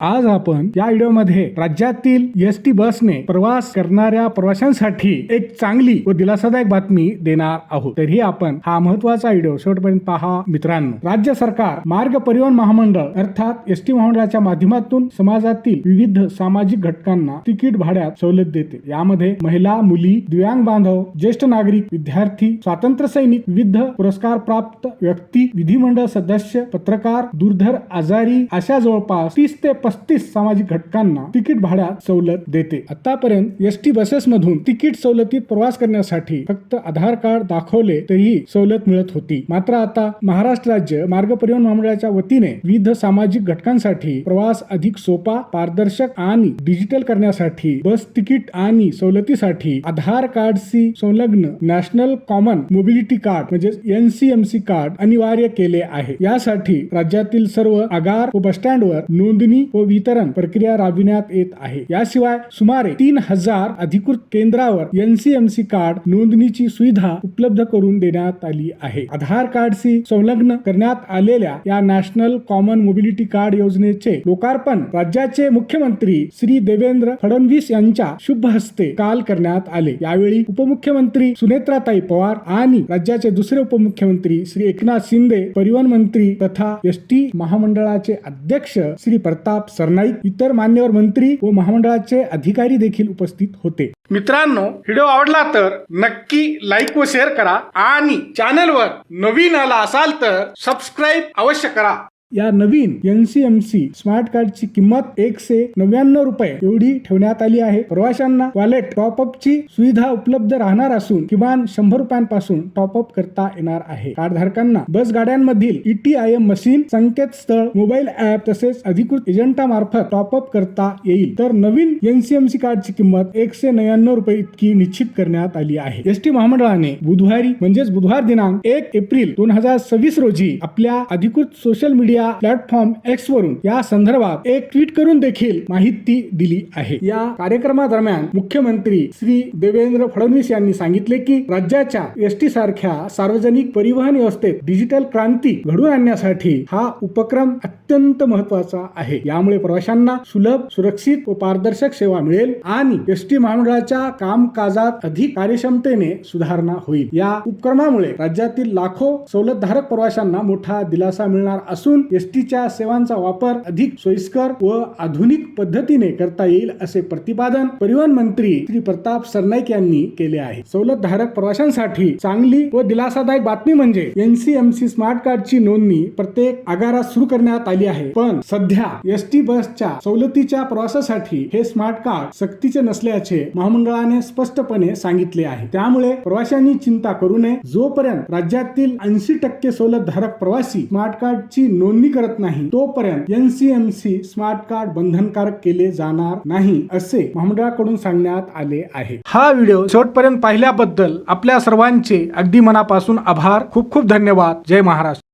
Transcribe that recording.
आज आपण या व्हिडिओमध्ये राज्यातील एसटी बसने प्रवास करणाऱ्या प्रवाशांसाठी एक चांगली व दिलासादायक बातमी देणार आहोत। तरी आपण हा महत्त्वाचा व्हिडिओ शेवटपर्यंत पहा मित्रांनो। राज्य सरकार मार्ग परिवहन महामंडळ अर्थात एसटी महामंडळाच्या माध्यमातून समाजातील विविध सामाजिक घटकांना तिकीट भाड्यात सवलत देते। यामध्ये महिला, मुली, दिव्यांग बांधव, ज्येष्ठ नागरिक, विद्यार्थी, स्वातंत्र्य सैनिक, विविध पुरस्कार प्राप्त व्यक्ती, विधिमंडळ सदस्य, पत्रकार, दुर्धर, आजारी अशा जवळपास 30 ते 35 सामाजिक घटकांना तिकीट भाड्यात सवलत देते। आतापर्यंत एसटी बसेस मधून तिकीट सवलतीत प्रवास करण्यासाठी फक्त आधार कार्ड दाखवले तरीही सवलत मिळत होती। मात्र आता महाराष्ट्र राज्य मार्ग परिवहन महामंडळाच्या वतीने विविध सामाजिक घटकांसाठी प्रवास अधिक सोपा, पारदर्शक आणि डिजिटल करण्यासाठी बस तिकीट आणि सवलतीसाठी आधार कार्डशी संलग्न नॅशनल कॉमन मोबिलिटी कार्ड म्हणजे NCMC कार्ड अनिवार्य केले आहे। यासाठी राज्यातील सर्व आगार व बसस्टँडवर नोंदणी व वितरण प्रक्रिया राबविण्यात येत आहे। याशिवाय सुमारे 3000 अधिकृत केंद्रावर NCMC कार्ड नोंदणीची सुविधा उपलब्ध करून देण्यात आली आहे। आधार कार्डशी संलग्न करण्यात आलेल्या या नॅशनल कॉमन मोबिलिटी कार्ड योजनेचे लोकार्पण राज्याचे मुख्यमंत्री श्री देवेंद्र फडणवीस यांच्या शुभ हस्ते काल करण्यात आले। यावेळी उपमुख्यमंत्री सुनेत्राताई पवार आणि राज्याचे दुसरे उपमुख्यमंत्री श्री एकनाथ शिंदे, परिवहन मंत्री तथा एसटी महामंडळाचे अध्यक्ष श्री प्रताप सरनाईक, इतर मान्यवर मंत्री व महामंडळाचे अधिकारी देखील उपस्थित होते। मित्रांनो, व्हिडिओ आवडला तर नक्की लाईक व शेअर करा आणि चॅनलवर नवीन आला असाल तर सबस्क्राईब अवश्य करा। या नवीन NCMC स्मार्ट कार्डची किंमत 199 रुपये एवढी ठेवण्यात आली आहे। प्रवाशांना वॉलेट टॉपअपची सुविधा उपलब्ध राहणार असून किमान 100 रुपयांपासून टॉपअप करता येणार आहे। कार्डधारकांना बस गाड्यांमधील ETIM मशीन, संकेतस्थळ, मोबाईल ऍप तसेच अधिकृत एजंटामार्फत टॉपअप करता येईल। तर नवीन NCMC कार्डची किंमत 199 रुपये इतकी निश्चित करण्यात आली आहे। एसटी महामंडळाने बुधवारी म्हणजेच बुधवार दिनांक 1 एप्रिल 2026 रोजी आपल्या अधिकृत सोशल मीडिया प्लॅटफॉर्म X वरून या संदर्भात एक ट्विट करून देखील माहिती दिली आहे। या कार्यक्रमादरम्यान मुख्यमंत्री श्री देवेंद्र फडणवीस यांनी सांगितले की राज्याच्या एसटी सारख्या सार्वजनिक परिवहन व्यवस्थेत डिजिटल क्रांती घडवून आणण्यासाठी हा उपक्रम अत्यंत महत्त्वाचा आहे। यामुळे प्रवाशांना सुलभ, सुरक्षित व पारदर्शक सेवा मिळेल आणि एसटी महामंडळाच्या कामकाजात अधिक कार्यक्षमतेने सुधारणा होईल। या उपक्रमामुळे राज्यातील लाखो सवलतधारक प्रवाशांना मोठा दिलासा मिळणार असून एसटीच्या सेवांचा वापर अधिक सोयीस्कर व आधुनिक पद्धतीने करता येईल असे प्रतिपादन परिवहन मंत्री श्री प्रताप सरनाईक यांनी केले आहे। सवलतधारक प्रवाशांसाठी चांगली व दिलासादायक बातमी म्हणजे NCMC स्मार्ट कार्डची नोंदणी प्रत्येक आगारात सुरू करण्यात आली आहे। पण सध्या एसटी बसच्या सवलतीच्या प्रवासासाठी हे स्मार्ट कार्ड सक्तीचे नसल्याचे महामंडळाने स्पष्टपणे सांगितले आहे। त्यामुळे प्रवाशांनी चिंता करू नये। जोपर्यंत राज्यातील 80% सवलतधारक प्रवासी स्मार्ट कार्डची नोंदणी करत नाही तोपर्यंत NCMC स्मार्ट कार्ड बंधनकारक केले जाणार नाही असे महामंडळाकडून सांगण्यात आले आहे। हा व्हिडिओ शेवटपर्यंत पाहिल्याबद्दल आपल्या सर्वांचे अगदी मनापासून आभार। खूप खूप धन्यवाद। जय महाराष्ट्र।